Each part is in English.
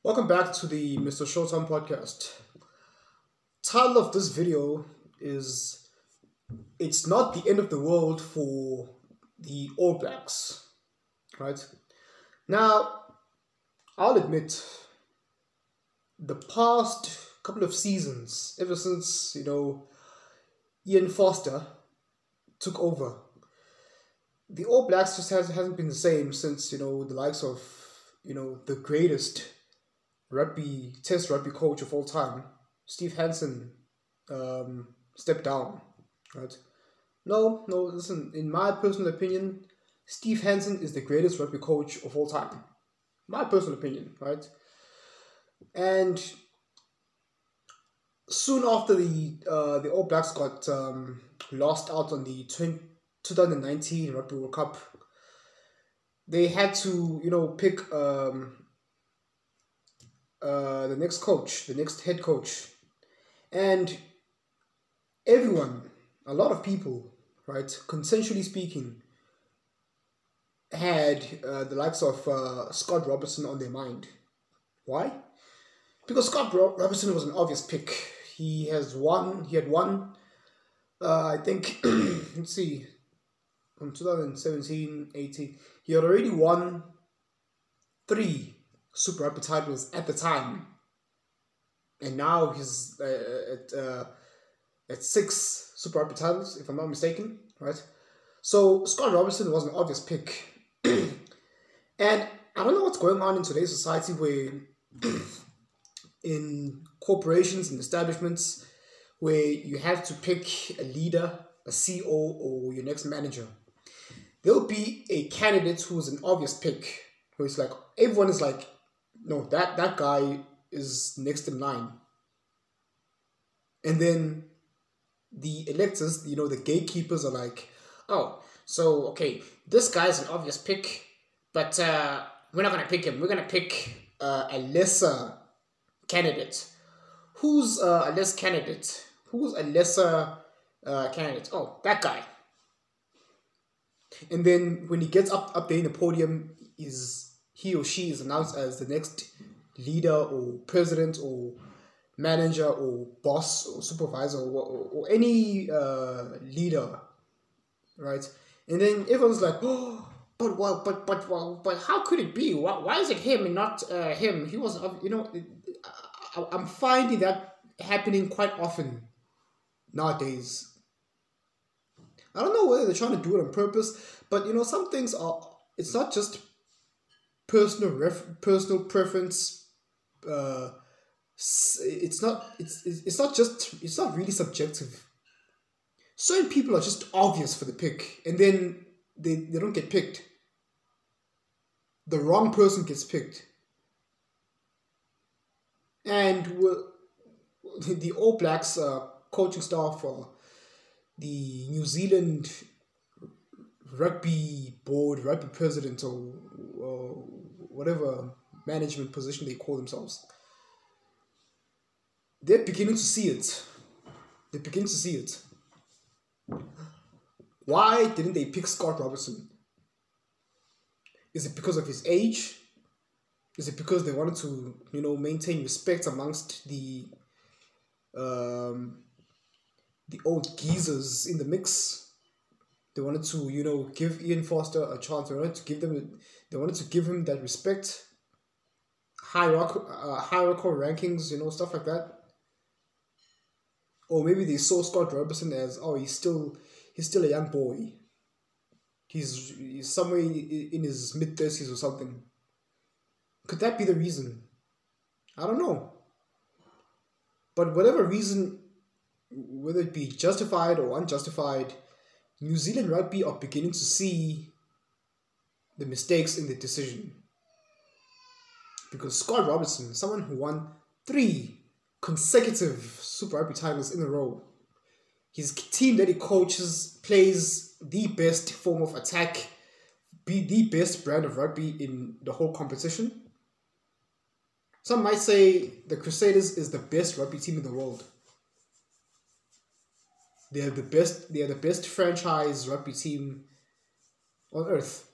Welcome back to the Mr. Showtime podcast. Title of this video is It's Not the End of the World for the All Blacks. Right? Now, I'll admit, the past couple of seasons, ever since, Ian Foster took over, the All Blacks just hasn't been the same since, the likes of, the greatest test rugby coach of all time, Steve Hansen, stepped down, right? No, listen, in my personal opinion, Steve Hansen is the greatest rugby coach of all time. My personal opinion, right? And soon after the All Blacks got lost out on the 2019 Rugby World Cup, they had to, pick the next coach, the next head coach. And everyone, a lot of people, right, consensually speaking, had the likes of Scott Robertson on their mind. Why? Because Scott Robertson was an obvious pick. He had won, I think, let's see, from 2017-18, he had already won 3 Super Rugby titles at the time, and now he's at 6 Super Rugby titles, if I'm not mistaken, right? So Scott Robertson was an obvious pick, and I don't know what's going on in today's society where, in corporations and establishments, where you have to pick a leader, a CEO, or your next manager. There'll be a candidate who's an obvious pick, who is like, everyone is like, no, that guy is next in line. And then the electors, the gatekeepers are like, oh, so, okay, this guy's an obvious pick, but we're not going to pick him. We're going to pick a lesser candidate. Who's a less candidate? Who's a lesser candidate? Oh, that guy. And then when he gets up there in the podium, he or she is announced as the next leader or president or manager or boss or supervisor or any leader, right? And then everyone's like, oh, but how could it be? Why is it him and not him? He was, I'm finding that happening quite often nowadays. I don't know whether they're trying to do it on purpose, but some things are. It's not just personal preference. It's not really subjective. Certain people are just obvious for the pick, and then they don't get picked. The wrong person gets picked, and the All Blacks coaching staff, the New Zealand rugby board, rugby president, or whatever management position they call themselves, they're beginning to see it. They begin to see it. Why didn't they pick Scott Robertson? Is it because of his age? Is it because they wanted to, maintain respect amongst the old geezers in the mix? They wanted to, give Ian Foster a chance. They wanted to give him that respect, hierarchical rankings, stuff like that. Or maybe they saw Scott Robertson as, oh, he's still a young boy. He's somewhere in his mid-30s or something. Could that be the reason? I don't know. But whatever reason, whether it be justified or unjustified, New Zealand rugby are beginning to see the mistakes in the decision. Because Scott Robertson, someone who won 3 consecutive Super Rugby titles in a row, his team that he coaches plays the best form of attack, be the best brand of rugby in the whole competition. Some might say the Crusaders is the best rugby team in the world. They are the best franchise rugby team on earth.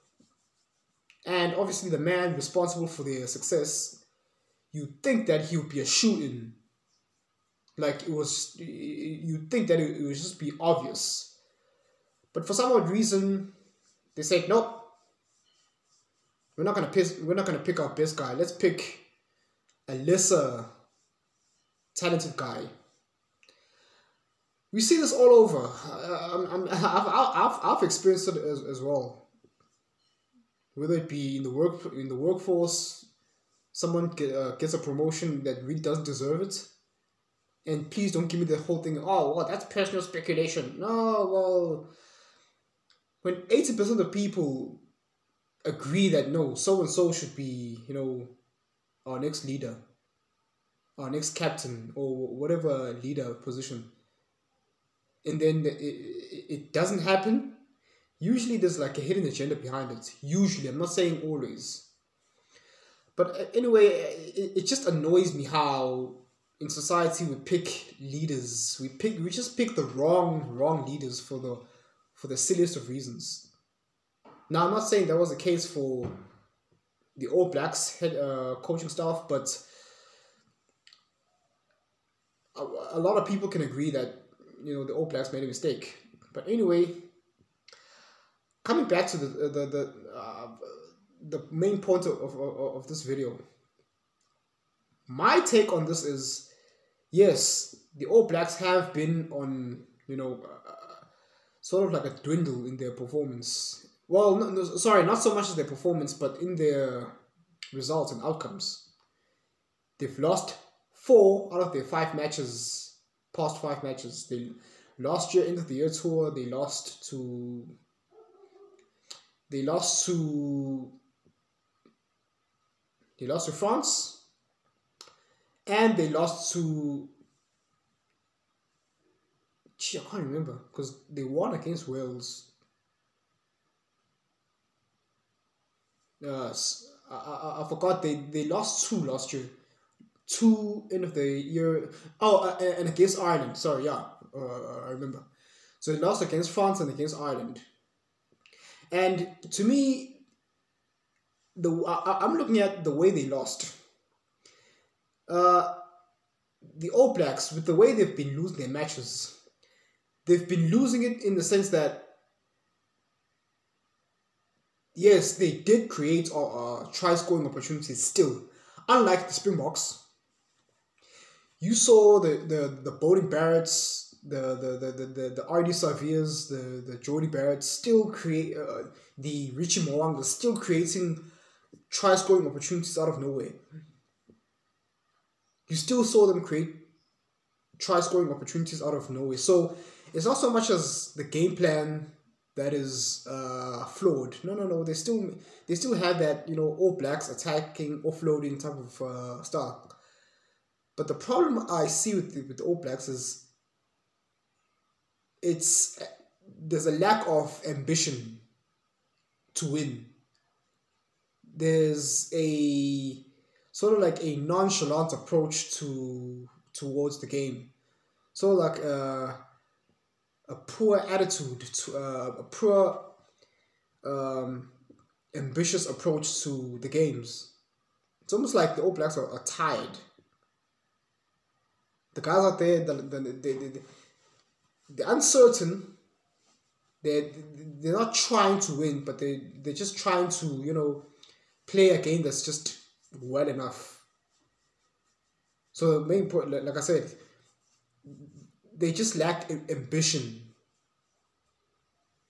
And obviously the man responsible for their success you'd think that he would be a shoe-in. Like you'd think that it would just be obvious. But for some odd reason, they said, nope, we're not gonna pick our best guy. Let's pick a lesser talented guy. We see this all over. I've experienced it as well. Whether it be in the workforce, someone gets a promotion that really doesn't deserve it. And please don't give me the whole thing, oh, well, that's personal speculation. No, well, when 80% of the people agree that no, so-and-so should be, our next leader, our next captain, or whatever leader position, and then it doesn't happen, usually there's like a hidden agenda behind it. Usually, I'm not saying always. But anyway, it just annoys me how in society we pick leaders. We just pick the wrong leaders for the silliest of reasons. Now, I'm not saying that was the case for the All Blacks head coaching staff, but a lot of people can agree that the All Blacks made a mistake. But anyway, coming back to the main point of this video, my take on this is, yes, the All Blacks have been on sort of like a dwindle in their performance. Well, sorry, not so much as their performance, but in their results and outcomes. They've lost 4 out of their 5 matches. Past 5 matches. They last year, end of the year tour, they lost to France, and they lost to, I can't remember, because they won against Wales. I forgot they lost 2 last year. 2 end of the year. Oh, and against Ireland. Sorry, yeah, I remember. So they lost against France and against Ireland. And to me, I'm looking at the way they lost. The All Blacks, with the way they've been losing their matches, they've been losing it in the sense that, yes, they did create try-scoring opportunities still. Unlike the Springboks, you saw the Bowden Barretts, the R.D. Saviers, the Jody Barretts still create, the Richie Mo'unga still creating try-scoring opportunities out of nowhere. You still saw them create try-scoring opportunities out of nowhere. So it's not so much as the game plan that is flawed. No. They still have that All Blacks attacking, offloading type of style. But the problem I see with the All Blacks is there's a lack of ambition to win. There's a sort of like a nonchalant approach towards the game. So like a poor attitude, a poor ambitious approach to the games. It's almost like the All Blacks are tired. The guys out there, they're uncertain. They're not trying to win, but they're just trying to play a game that's just well enough. So the main point, like I said, they just lack ambition.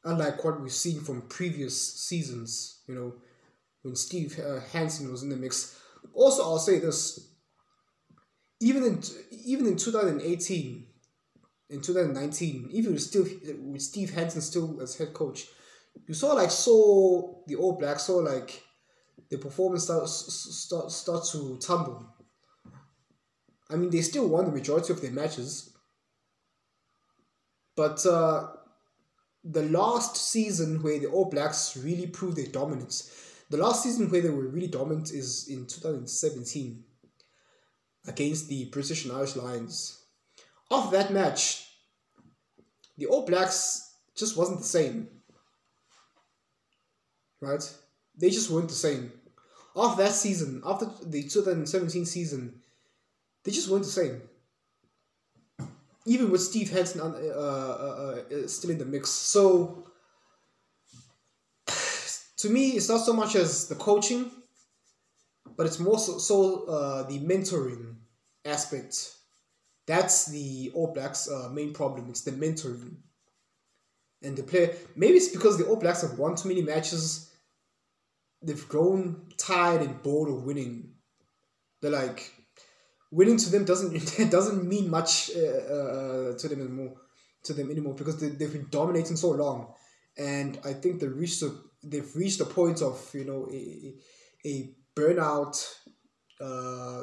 Unlike what we've seen from previous seasons, when Steve Hansen was in the mix. Also, I'll say this: even in 2018, in 2019, even with Steve Hansen still as head coach, you saw the All Blacks the performance start to tumble. I mean, they still won the majority of their matches, but the last season where the All Blacks really proved their dominance, the last season where they were really dominant is in 2017 against the British and Irish Lions. After that match, the All Blacks just wasn't the same. Right? They just weren't the same. after that season, after the 2017 season, they just weren't the same. Even with Steve Hansen still in the mix. So, to me, it's not so much as the coaching, but it's more so the mentoring aspect. That's the All Blacks' main problem. It's the mentoring. And the player, maybe it's because the All Blacks have won too many matches. They've grown tired and bored of winning. They're like, winning to them doesn't mean much to them anymore because they've been dominating so long, and I think they've reached a point of a burnout.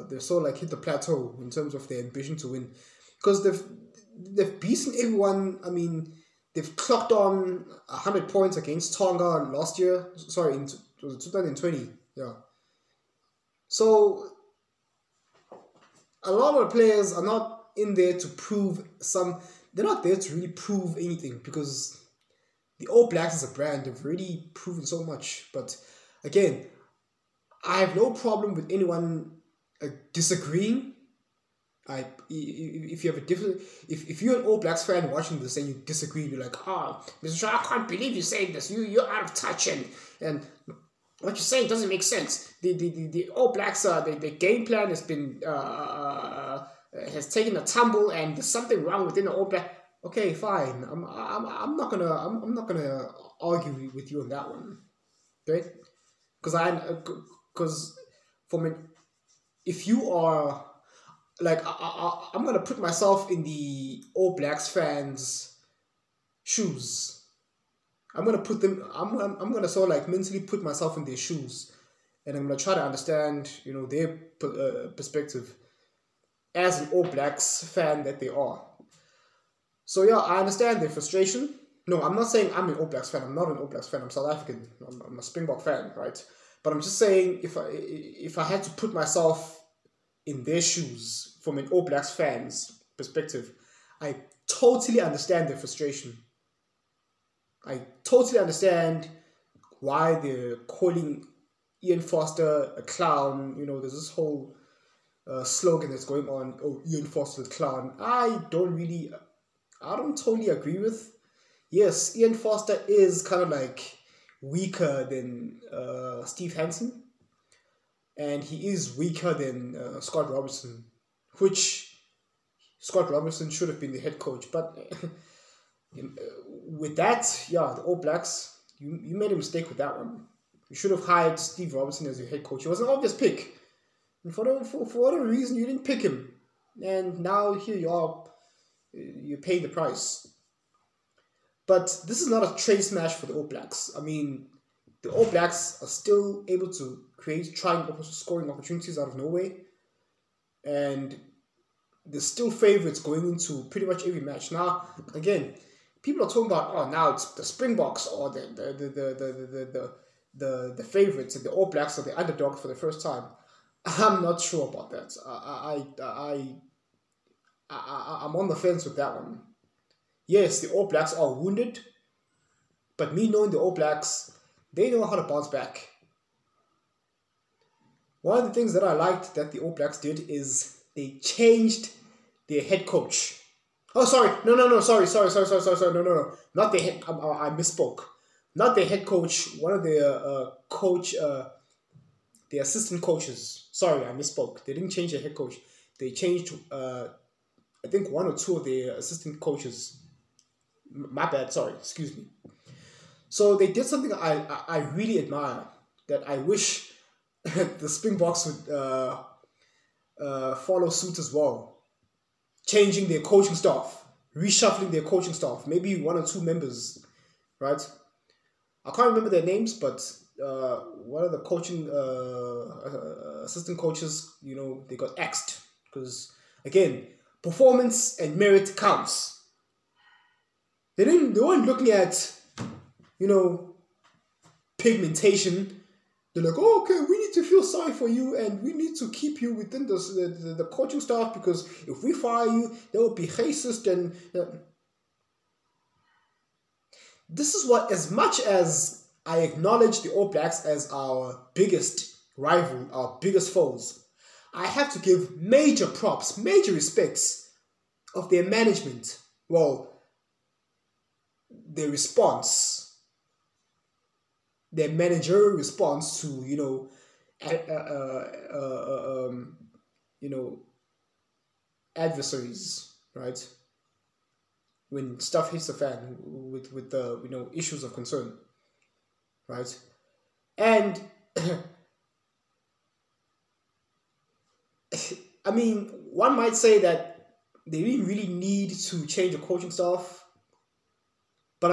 They're sort of like hit the plateau in terms of their ambition to win, because they've beaten everyone. I mean, they've clocked on 100 points against Tonga last year. Sorry, in 2020. Yeah. So a lot of the players are not in there to prove they're not there to really prove anything, because the All Blacks as a brand have already proven so much. But again, I have no problem with anyone disagreeing. If you have a different, if you're an All Blacks fan watching this and you disagree, you're like, Mr. Shaw, I can't believe you're saying this. You're out of touch, and what you're saying doesn't make sense. The All Blacks, the game plan has been has taken a tumble, and there's something wrong within the All Black. Okay, fine. I'm not gonna argue with you on that one, okay? Because if you are like, I'm gonna put myself in the All Blacks fans' shoes. I'm gonna sort of like mentally put myself in their shoes, and I'm gonna try to understand, their perspective as an All Blacks fan that they are. So yeah, I understand their frustration. No, I'm not saying I'm an All Blacks fan. I'm not an All Blacks fan. I'm South African. I'm a Springbok fan, right? But I'm just saying, if I had to put myself in their shoes from an All Blacks fan's perspective, I totally understand their frustration. I totally understand why they're calling Ian Foster a clown. There's this whole slogan that's going on, Ian Foster the clown. I don't totally agree with. Yes, Ian Foster is kind of like weaker than Steve Hansen, and he is weaker than Scott Robertson, which Scott Robertson should have been the head coach. But with that, yeah, the All Blacks, you made a mistake with that one. You should have hired Steve Robertson as your head coach. It was an obvious pick, and for whatever reason, you didn't pick him, and now here you are, you're paying the price. But this is not a trade smash for the All Blacks. I mean, the All Blacks are still able to create scoring opportunities out of nowhere, and they're still favorites going into pretty much every match. Now, again, people are talking about, now it's the Springboks or the favorites, and the All Blacks are the underdog for the first time. I'm not sure about that. I'm on the fence with that one. Yes, the All Blacks are wounded, but me knowing the All Blacks, they know how to bounce back. One of the things that I liked that the All Blacks did is they changed their head coach. Oh, sorry. No. Sorry. No. Not their head. I misspoke. Not their head coach. One of their the assistant coaches. Sorry, I misspoke. They didn't change their head coach. They changed, I think, one or two of their assistant coaches. My bad. Sorry. Excuse me. So they did something I really admire, that I wish the Springboks would follow suit as well. Changing their coaching staff, reshuffling their coaching staff, maybe one or two members, right? I can't remember their names, but one of the coaching assistant coaches, they got axed because, again, performance and merit counts. They weren't looking at, pigmentation. They're like, okay, we need to feel sorry for you, and we need to keep you within the coaching staff, because if we fire you, that will be racist. And this is what, as much as I acknowledge the All Blacks as our biggest rival, our biggest foes, I have to give major props, major respects of their management. Well, their response, their managerial response to, you know, adversaries, right? When stuff hits the fan with the issues of concern, right? And I mean, one might say that they didn't really need to change the coaching staff, but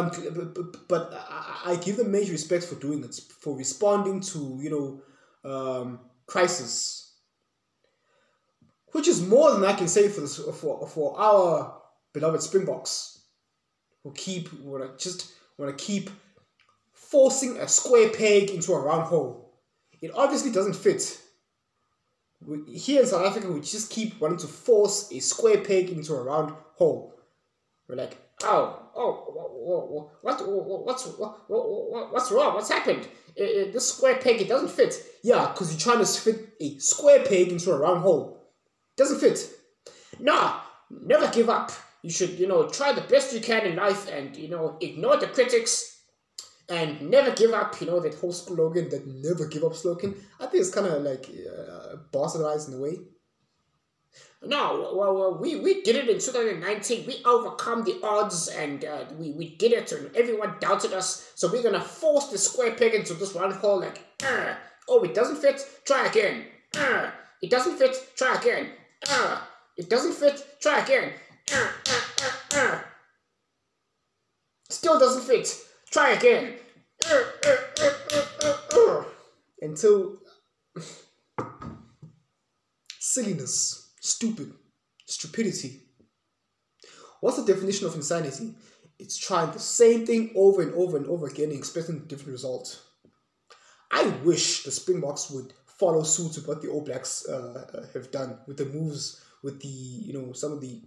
I give them major respect for doing it, for responding to crisis, which is more than I can say for our beloved Springboks, who want to keep forcing a square peg into a round hole. It obviously doesn't fit. Here in South Africa, we just keep wanting to force a square peg into a round hole. We're like, what's wrong? What's happened? This square peg, it doesn't fit. Yeah, because you're trying to fit a square peg into a round hole. Doesn't fit. Nah, never give up. You should, try the best you can in life and, ignore the critics and never give up. That whole slogan, that never give up slogan. I think it's kind of like bastardized in a way. No, well, we did it in 2019. We overcome the odds and we did it and everyone doubted us. So we're going to force the square peg into this round hole like, oh, it doesn't fit, try again. It doesn't fit, try again. It doesn't fit, try again. Still doesn't fit, try again. Until silliness, stupidity. What's the definition of insanity? It's trying the same thing over and over and over again and expecting a different result. I wish the Springboks would follow suit with what the All Blacks have done with the moves, with the some of the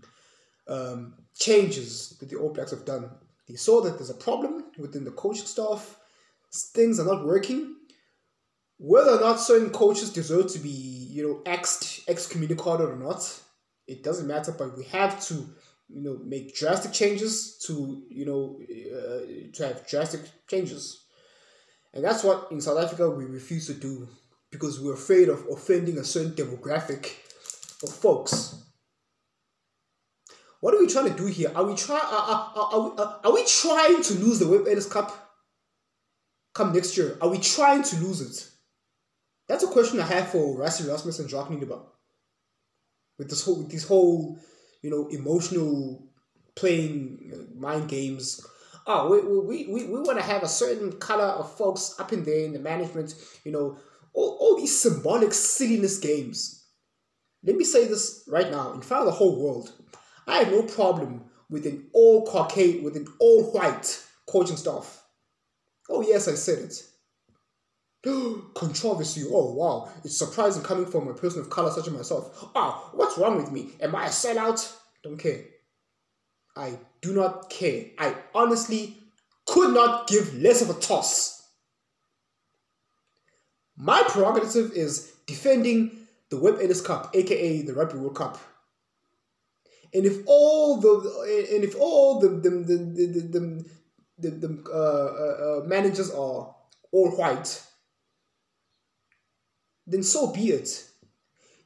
changes that the All Blacks have done. They saw that there's a problem within the coaching staff. Things are not working. Whether or not certain coaches deserve to be, excommunicated or not, it doesn't matter. But we have to, make drastic changes to have drastic changes. And that's what in South Africa we refuse to do because we're afraid of offending a certain demographic of folks. What are we trying to do here? Are we trying to lose the Web Ellis Cup come next year? Are we trying to lose it? That's a question I have for Rassie Rasmus and Jacques Niederbach. With these whole, emotional playing mind games. Oh, we want to have a certain color of folks up in there in the management. All these symbolic silliness games. Let me say this right now in front of the whole world. I have no problem with an all Caucasian, with an all white coaching staff. Oh yes, I said it. Controversy. Oh wow, it's surprising coming from a person of color such as myself. Oh, what's wrong with me? Am I a sellout? Don't care. I do not care. I honestly could not give less of a toss. My prerogative is defending the Web Ellis Cup, aka the Rugby World Cup. And if all the managers are all white, then so be it.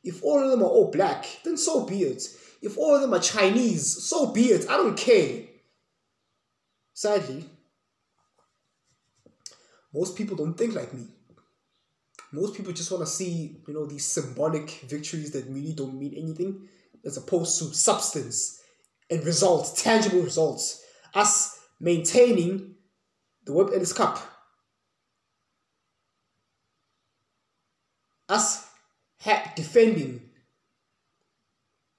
If all of them are all black, then so be it. If all of them are Chinese, so be it. I don't care. Sadly, most people don't think like me. Most people just want to see, these symbolic victories that really don't mean anything, as opposed to substance and results, tangible results. Us maintaining the Web Ellis Cup. Us defending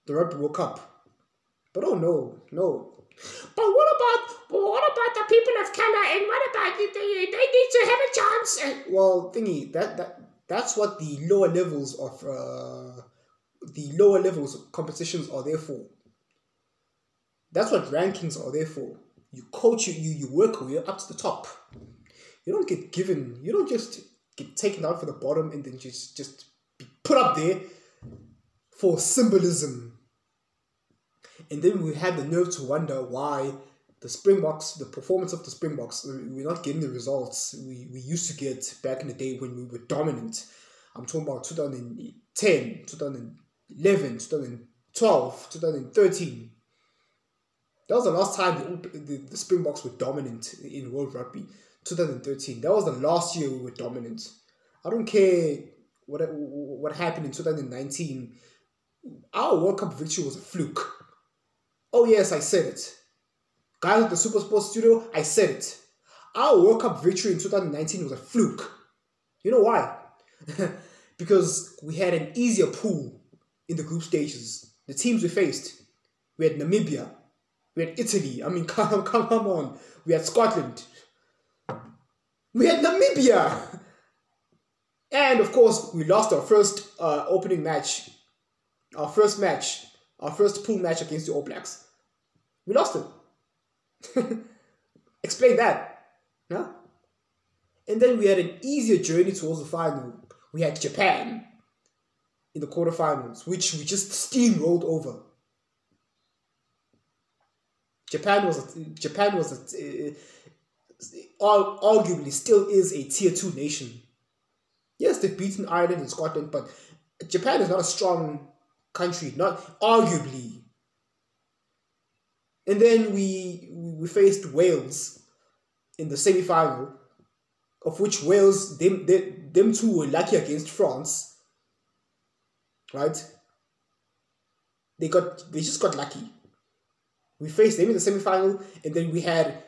the Rugby World Cup. But oh no. But what about the people of color, and what about they need to have a chance? Well, thingy, that's what the lower levels of competitions are there for. That's what rankings are there for. You coach, you work your way up to the top. You don't just get taken out for the bottom and then just be put up there for symbolism. And then we had the nerve to wonder why the Springboks, the performance of the Springboks, we're not getting the results we used to get back in the day when we were dominant. I'm talking about 2010, 2011, 2012, 2013. That was the last time the Springboks were dominant in World Rugby. 2013. That was the last year we were dominant. I don't care what happened in 2019. Our World Cup victory was a fluke. Oh yes, I said it. Guys at the Super Sports Studio, I said it. Our World Cup victory in 2019 was a fluke. You know why? Because we had an easier pool in the group stages. The teams we faced, we had Namibia, we had Italy. I mean, come on. We had Scotland. We had Namibia. And of course, we lost our first opening match. Our first pool match against the All Blacks. We lost it. Explain that. Huh? And then we had an easier journey towards the final. We had Japan in the quarterfinals, which we just steamrolled over. Japan was arguably still is a tier 2 nation. Yes, they've beaten Ireland and Scotland, but Japan is not a strong country, not arguably. And then we faced Wales in the semi-final, of which Wales, them two were lucky against France, right? They just got lucky. We faced them in the semi-final, and then we had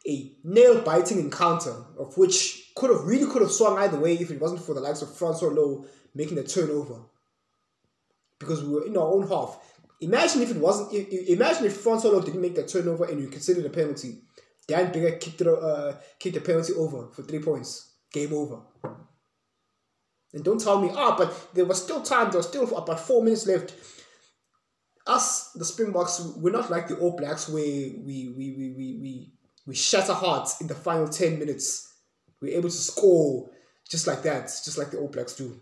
a nail-biting encounter, of which could have swung either way if it wasn't for the likes of Francois Lowe making the turnover, because we were in our own half. Imagine if Francois Lowe didn't make that turnover and you considered a penalty. Dan Bigger kicked the penalty over for 3 points. Game over. And don't tell me, but there was still time. There was still about 4 minutes left. Us, the Springboks, we're not like the All Blacks where we shatter hearts in the final 10 minutes. We're able to score just like that, just like the All Blacks do.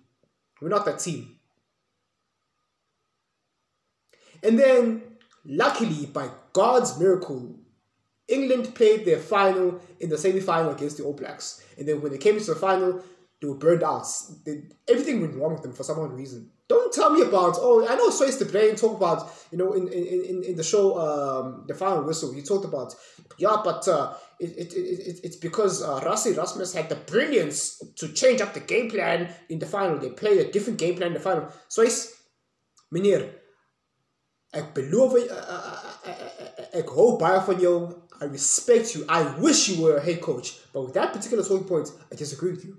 We're not that team. And then, luckily, by God's miracle, England played their final in the semi-final against the All Blacks. And then when they came into the final, they were burned out. Everything went wrong with them for some odd reason. Don't tell me about, I know Swayze the Brain talked about, in the show, The Final Whistle, he talked about, it's because Rassie Rasmus had the brilliance to change up the game plan in the final. They played a different game plan in the final. Swayze, meneer, ek beloof, ek hou baie van jou. I respect you. I wish you were a head coach. But with that particular talking point, I disagree with you.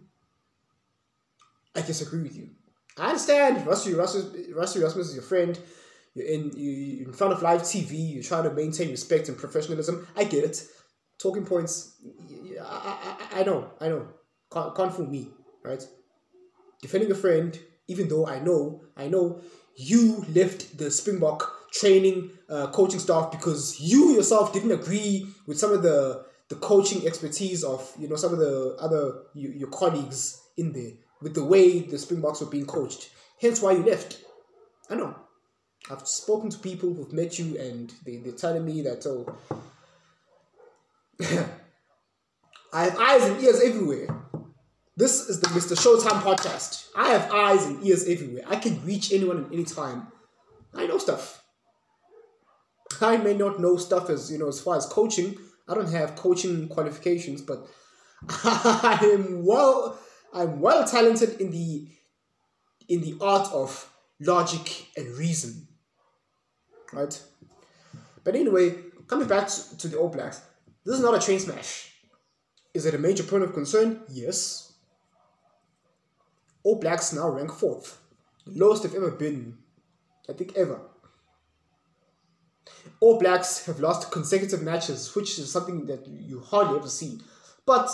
I understand Rassie Rasmus is your friend. You're in front of live TV. You're trying to maintain respect and professionalism. I get it. Talking points. I know. Can't fool me, right? Defending a friend, even though I know you left the Springbok training coaching staff because you yourself didn't agree with some of the coaching expertise of some of the other your colleagues in there, with the way the Springboks were being coached. Hence why you left. I know. I've spoken to people who've met you and they're telling me that, I have eyes and ears everywhere. This is the Mr. Showtime podcast. I have eyes and ears everywhere. I can reach anyone at any time. I know stuff. I may not know stuff as far as coaching. I don't have coaching qualifications, but I'm well talented in the art of logic and reason. Right? But anyway, coming back to the All Blacks, this is not a train smash. Is it a major point of concern? Yes. All Blacks now rank 4th. The lowest they've ever been, I think ever. All Blacks have lost consecutive matches, which is something that you hardly ever see. But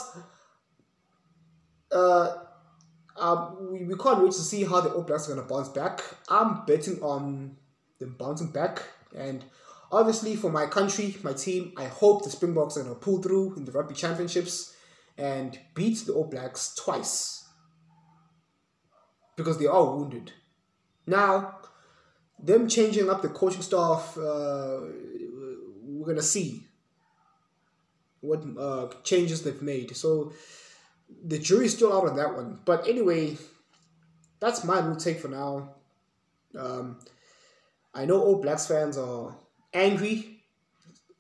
we can't wait to see how the All Blacks are going to bounce back. I'm betting on them bouncing back. And obviously for my country, my team, I hope the Springboks are going to pull through in the Rugby Championships and beat the All Blacks twice. because they are wounded. Now, them changing up the coaching staff, we're going to see what changes they've made. So the jury's still out on that one. But anyway, that's my little take for now. I know All Blacks fans are angry,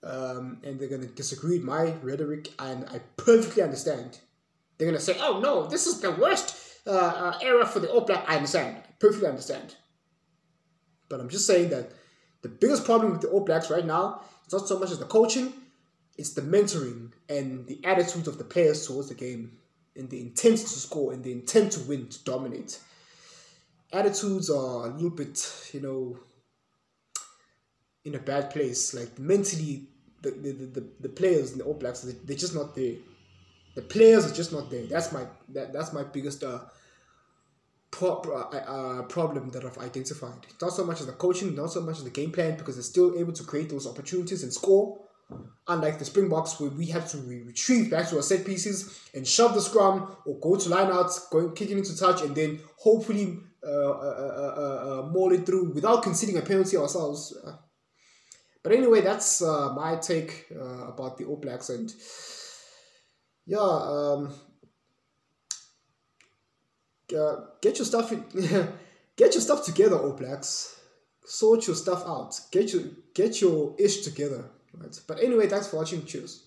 and they're going to disagree with my rhetoric, and I perfectly understand. They're going to say, oh no, this is the worst era for the All Blacks. I understand. I perfectly understand. But I'm just saying that the biggest problem with the All Blacks right now, it's not so much as the coaching, it's the mentoring and the attitude of the players towards the game, and the intent to score and the intent to win, to dominate. Attitudes are a little bit, in a bad place. Like mentally, the players in the All Blacks, they're just not there. The players are just not there. That's my biggest problem that I've identified. It's not so much as the coaching, not so much as the game plan, because they're still able to create those opportunities and score. Unlike the Springboks, where we have to retrieve back to our set pieces and shove the scrum or go to lineouts, kicking into touch, and then hopefully maul it through without conceding a penalty ourselves. But anyway, that's my take about the All Blacks, and yeah, get your stuff together, All Blacks. Sort your stuff out. Get your ish together. Right. But anyway, thanks for watching. Cheers.